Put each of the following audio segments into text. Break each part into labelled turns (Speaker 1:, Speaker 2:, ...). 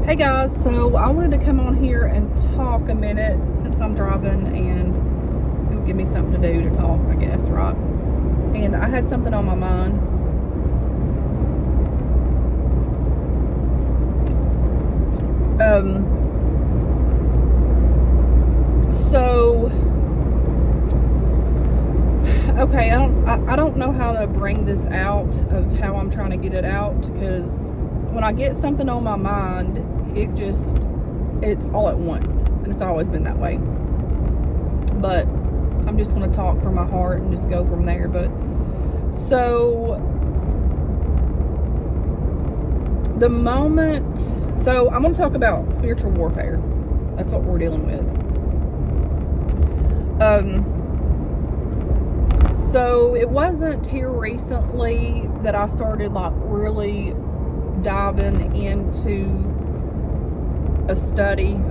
Speaker 1: Hey guys, so I wanted to come on here and talk a minute since I'm driving, and it would give me something to do to talk, I guess, right? And I had something on my mind. So okay, I don't know how to bring this out of how I'm trying to get it out, because when I get something on my mind, it's all at once, and it's always been that way. But I'm just going to talk from my heart and just go from there. But so I'm going to talk about spiritual warfare. That's what we're dealing with. So it wasn't here recently that I started really diving into a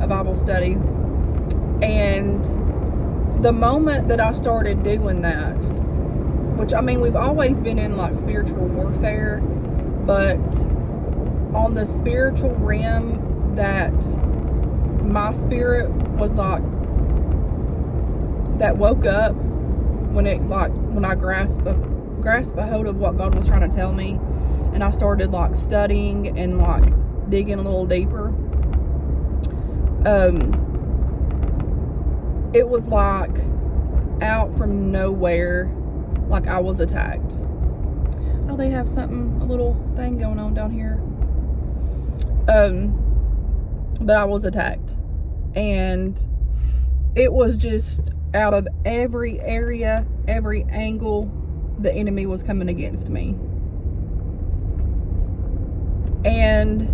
Speaker 1: Bible study. And the moment that I started doing that, which we've always been in spiritual warfare, but on the spiritual realm, that my spirit was that woke up when I grasped a hold of what God was trying to tell me, and I started studying and digging a little deeper. It was out from nowhere, I was attacked. Oh, they have a little thing going on down here. But I was attacked, and it was just out of every area, every angle, the enemy was coming against me. And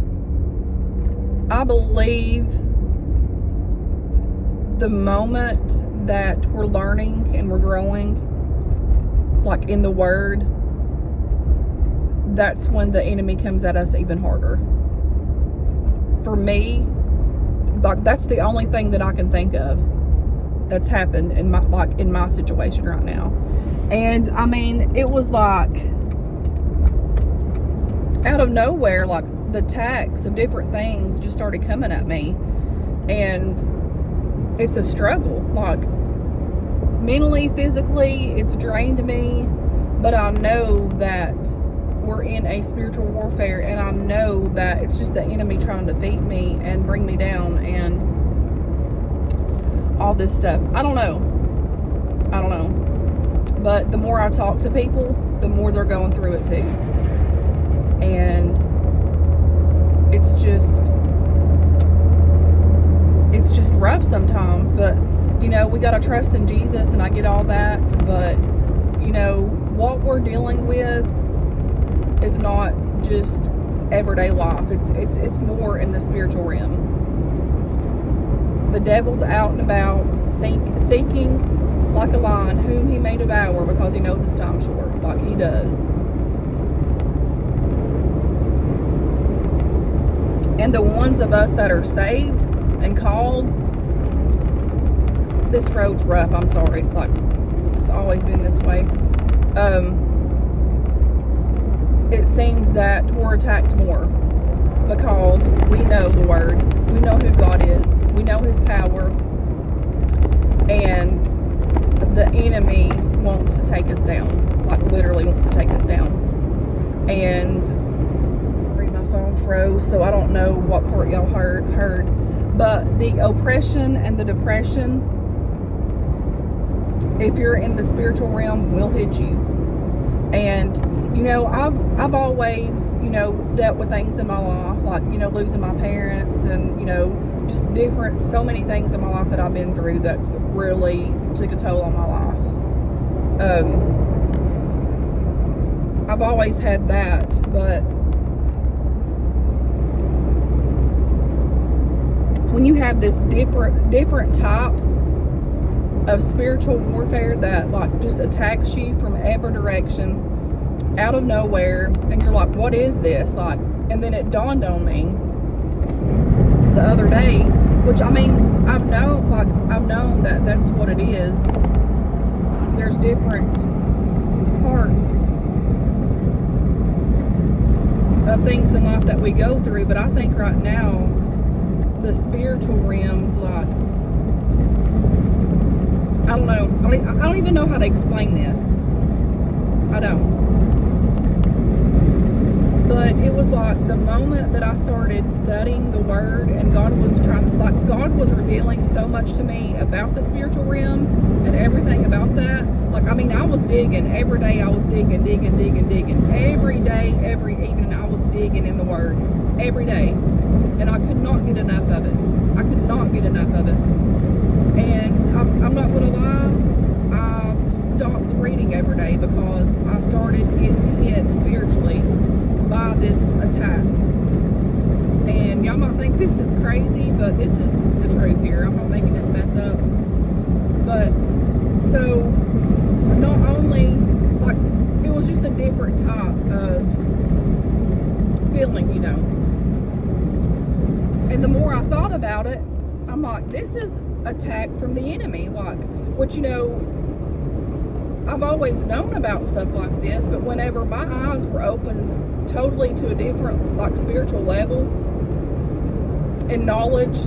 Speaker 1: I believe the moment that we're learning and we're growing, in the Word, that's when the enemy comes at us even harder. For me, that's the only thing that I can think of that's happened in my situation right now. And it was out of nowhere, the attacks of different things just started coming at me, and it's a struggle, mentally, physically, it's drained me. But I know that we're in a spiritual warfare, and I know that it's just the enemy trying to defeat me and bring me down and all this stuff. I don't know. But the more I talk to people, the more they're going through it too. And it's just rough sometimes. But, we got to trust in Jesus, and I get all that. But, what we're dealing with is not just everyday life. It's more in the spiritual realm. The devil's out and about, seeking like a lion whom he may devour, because he knows his time's short, like he does. And the ones of us that are saved and called, this road's rough. I'm sorry. It's always been this way. It seems that we're attacked more because we know the Word. We know who God is. We know His power. And the enemy wants to take us down. Literally wants to take us down. And my phone froze, so I don't know what part y'all heard. But the oppression and the depression, if you're in the spiritual realm, will hit you. And I've always dealt with things in my life, losing my parents, and just so many things in my life that I've been through that's really took a toll on my life. I've always had that, but when you have this different type of spiritual warfare that just attacks you from every direction, out of nowhere, and you're what is this? And then it dawned on me the other day, which I've known that that's what it is. There's different parts of things in life that we go through, but I think right now the spiritual realms, like, I don't know. I don't even know how to explain this. I don't. But it was like the moment that I started studying the Word, and God was revealing so much to me about the spiritual realm and everything about that. Like, I mean, I was digging. Every day I was digging. Every day, every evening I was digging in the Word. Every day. And I could not get enough of it. And I'm not going to lie, I stopped reading every day because I started getting hit spiritually by this attack. And y'all might think this is crazy, but this is the truth here. I'm not making this mess up. But, so, not only, like, it was just a different type of feeling, you know. And the more I thought about it, I'm like, this is attack from the enemy, like, which, you know, I've always known about stuff like this, but whenever my eyes were open totally to a different, like, spiritual level and knowledge,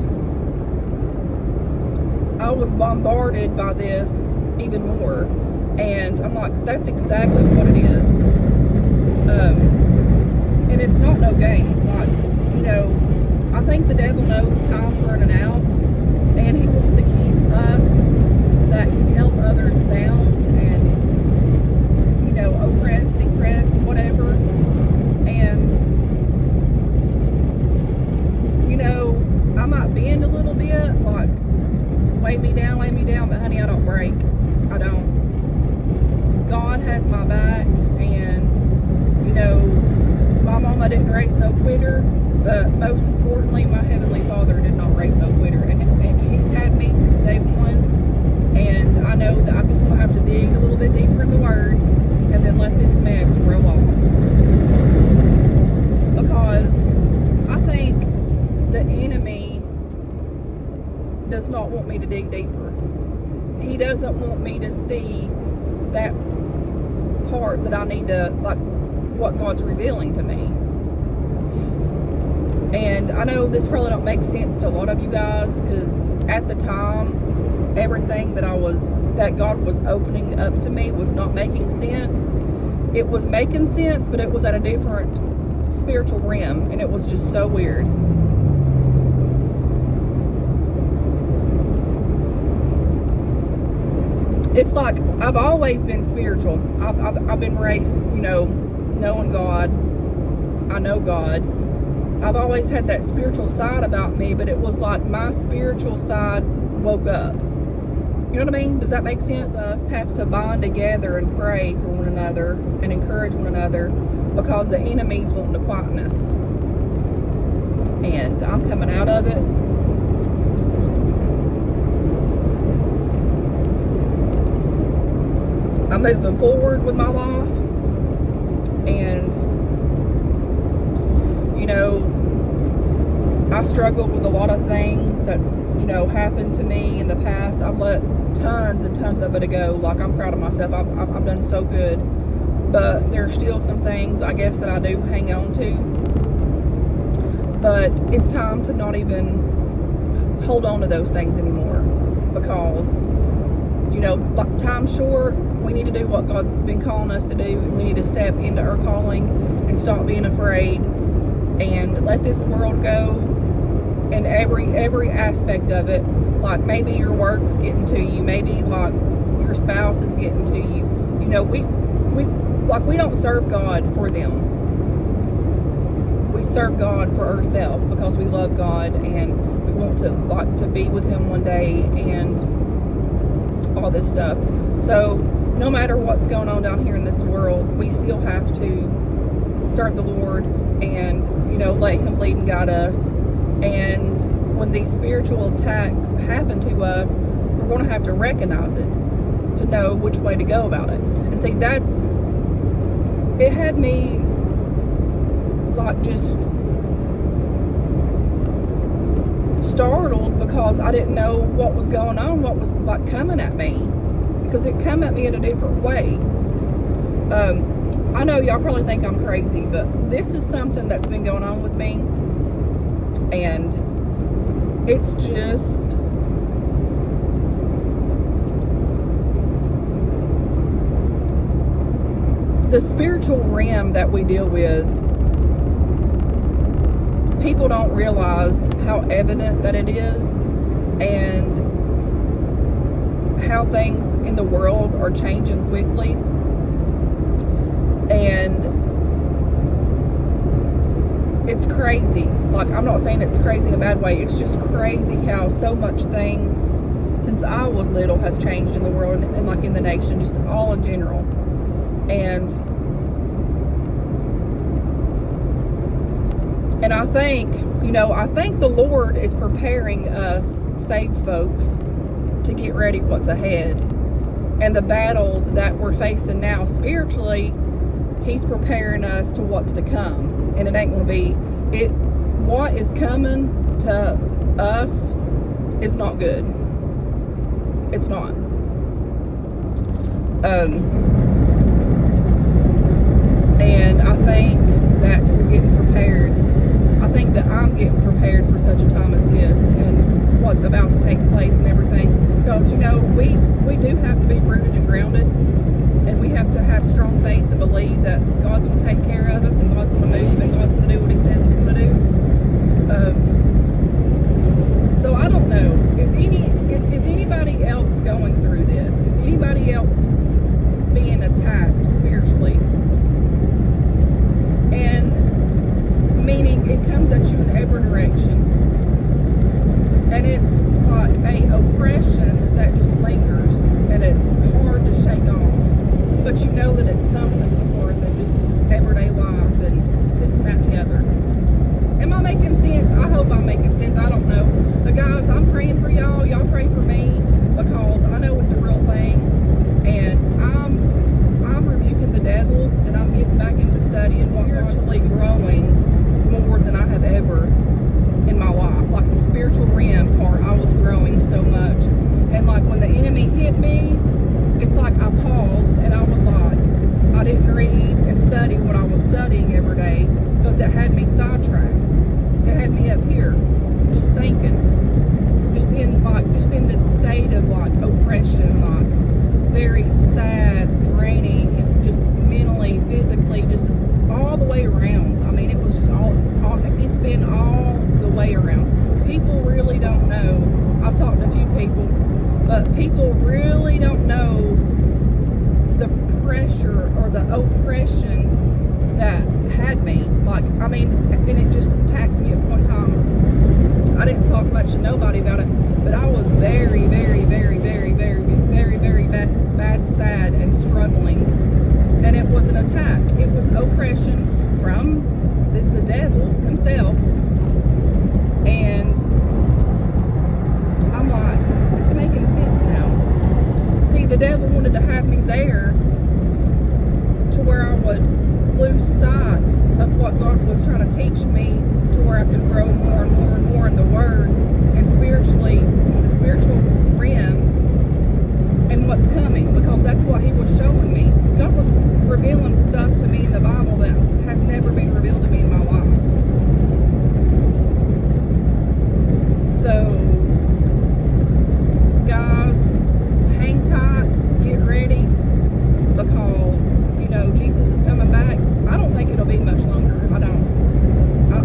Speaker 1: I was bombarded by this even more. And I'm like, that's exactly what it is. And it's not no game. Like, you know, I think the devil knows time's running out, and he wants to keep us that can help others bound and, you know, oppressed, depressed, whatever. And, you know, I might bend a little bit, like, weigh me down, but honey, I don't break. I don't. God has my back, and, you know, my mama didn't raise no quitter, but most importantly, my Heavenly Father did not raise no quitter, and He's had me since day one, and I know that I'm just going to have to dig a little bit deeper in the Word, and then let this mess roll off. Because I think the enemy does not want me to dig deeper. He doesn't want me to see that part that I need to, like, what God's revealing to me. And I know this probably don't make sense to a lot of you guys, because at the time, everything that God was opening up to me was not making sense. It was making sense, but it was at a different spiritual realm, and it was just so weird. It's like I've always been spiritual. I've been raised, you know, knowing God. I know God. I've always had that spiritual side about me, but it was like my spiritual side woke up. You know what I mean? Does that make sense? Us have to bond together and pray for one another and encourage one another, because the enemy's wanting to quieten us. And I'm coming out of it. I'm moving forward with my life, and, you know, I struggled with a lot of things that's, you know, happened to me in the past. I've let tons and tons of it go. Like, I'm proud of myself. I've done so good, but there are still some things, I guess, that I do hang on to. But it's time to not even hold on to those things anymore, because, you know, time's short. We need to do what God's been calling us to do. We need to step into our calling and stop being afraid and let this world go, and every aspect of it. Like, maybe your work's getting to you, maybe like your spouse is getting to you. You know, we don't serve God for them. We serve God for ourselves, because we love God and we want to be with Him one day and all this stuff. So no matter what's going on down here in this world, we still have to serve the Lord and, you know, let Him lead and guide us. And when these spiritual attacks happen to us, we're going to have to recognize it to know which way to go about it. And see, it had me like just startled, because I didn't know what was going on, what was like coming at me, because it come at me in a different way. I know y'all probably think I'm crazy, but this is something that's been going on with me, and it's just the spiritual realm that we deal with. People don't realize how evident that it is, and how things in the world are changing quickly. And it's crazy. Like, I'm not saying it's crazy in a bad way. It's just crazy how so much things since I was little has changed in the world and like in the nation, just all in general. And I think, I think the Lord is preparing us saved folks to get ready what's ahead. And the battles that we're facing now spiritually, He's preparing us to what's to come. And it ain't going to be, what is coming to us is not good. It's not. And I think that we're getting prepared. I think that I'm getting prepared for such a time as this and what's about to take place and everything. Because, we do have to be rooted and grounded, and we have to have strong faith to believe that God's going to take care of us, and God's going to move, and God's going to do what He says He's going to do. So I don't know. Is anybody else going through this? Is anybody else being attacked spiritually? And meaning it comes at you in every direction. And it's like a oppression that just lingers, and it's hard to shake off. But you know that it's something more than just everyday life and this and that and the other. Am I making sense? I hope I'm making sense. I don't know. But guys, I'm praying for y'all. Y'all pray for me, because I know it's a real thing. And I'm rebuking the devil, and I'm getting back into studying, spiritually growing more than I have ever in my life. Like the spiritual realm part, I was growing so much. And like when the enemy hit me, it's like I paused and I was like, I didn't read and study what I was studying every day, because it had me sidetracked. It had me up here just thinking, just in this state of like oppression, like very sad, draining, just mentally, physically, just all the way around. I mean, it was just it's been all the way around. People really don't know. I've talked to a few people, but people really don't know the pressure or the oppression that had me. Like, I mean, and it just attacked me at one time. I didn't talk much to nobody about it, but I was very, very, very, very, very, very, very bad, sad, and struggling. And it was an attack. It was oppression from the devil himself. And I'm like, it's making sense now. See, the devil wanted to have me there to where I would lose sight of what God was trying to teach me, to where I could grow more and more and more in the Word, and spiritually, in the spiritual realm, and what's coming, because that's what He was showing me. God was revealing stuff to me in the Bible that has never been revealed to me in my life. So, guys, hang tight, get ready, because, Jesus is coming back. I don't think it'll be much longer. I don't.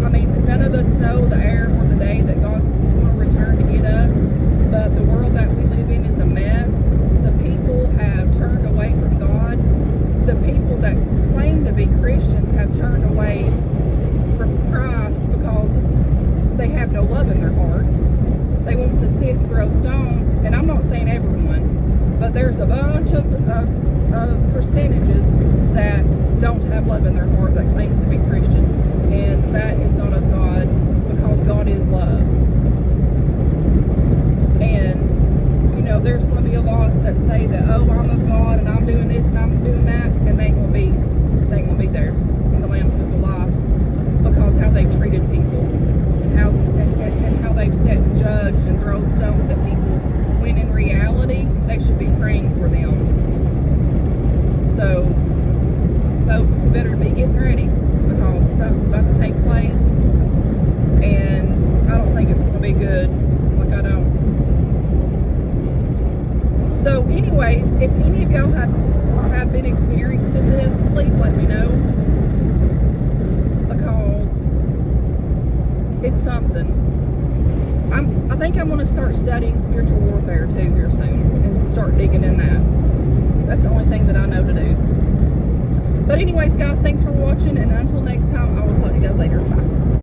Speaker 1: I mean, none of us know the hour or the day that God's going to return to get us, but the world that we live in is a mess. The people have turned away from God. The people that claim to be Christians have turned away from Christ because they have no love in their hearts. They want to sit and throw stones, and I'm not saying everyone, but there's a bunch of percentages that don't have love in their heart that claims to be Christians, and that is not of God, because God is love. And there's going to be a lot that say that, oh, I'm of God and I'm doing this and I'm doing that, and they ain't going to be there in the Lamb's Book of Life, because how they treated people and how they've sat and judged and thrown stones at people, when in reality they should be praying for them. So, folks, we better be getting ready, because something's about to take place, and I don't think it's going to be good. anyways, if any of y'all have been experiencing this, please let me know, because it's something. I think I'm going to start studying spiritual warfare too here soon and start digging in that. That's the only thing that I know to do. But anyways, guys, thanks for watching, and until next time, I will talk to you guys later. Bye.